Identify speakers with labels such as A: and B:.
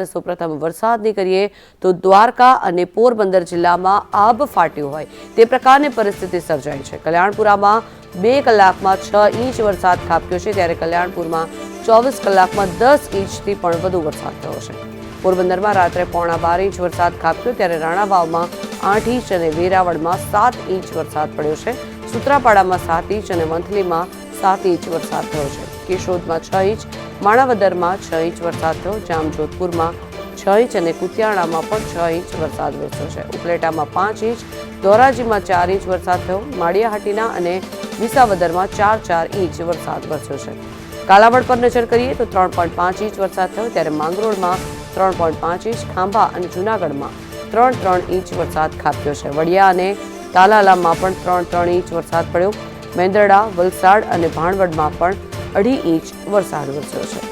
A: સૌપ્રથમ વરસાદની કરીએ તો દ્વારકા અને પોરબંદર જિલ્લામાં આબ ફાટ્યું હોય તે પ્રકારની પરિસ્થિતિ સર્જાઈ છે। કલ્યાણપુરામાં 2 કલાકમાં 6 ઇંચ વરસાદ ખાબક્યો છે, ત્યારે કલ્યાણપુરમાં 24 કલાકમાં 10 ઇંચથી પણ વધુ વરસાદ થયો છે। પોરબંદરમાં રાત્રે 12.5 ઇંચ વરસાદ ખાબક્યો, ત્યારે રાણાવાવમાં 8 ઇંચ અને વેરાવળમાં 7 ઇંચ વરસાદ પડ્યો છે। સૂત્રાપાડામાં 7 ઇંચ અને વંથલીમાં 7 ઇંચ વરસાદ થયો છે। કેશોદમાં 6 ઇંચ, માણાવદરમાં 6 ઇંચ વરસાદ થયો, જામજોધપુરમાં 6 ઇંચ અને કુતિયાણામાં પણ 6 ઇંચ વરસાદ વરસ્યો છે। ઉપલેટામાં 5 ઇંચ, ધોરાજીમાં 4 ઇંચ વરસાદ થયો, માળિયાહાટીના અને વિસાવદરમાં 4 ઇંચ વરસાદ વરસ્યો છે। કાલાવડ પર નજર કરીએ તો 3.5 ઇંચ વરસાદ થયો, ત્યારે માંગરોળમાં 3.5 ઇંચ, ખાંભા અને જૂનાગઢમાં 3 ઇંચ વરસાદ ખાબક્યો છે। વડિયા અને તાલાલામાં પણ 3 ઇંચ વરસાદ પડ્યો। મેંદરડા, વલસાડ અને ભાણવડમાં પણ 2.5 ઇંચ વરસાદ વરસ્યો છે।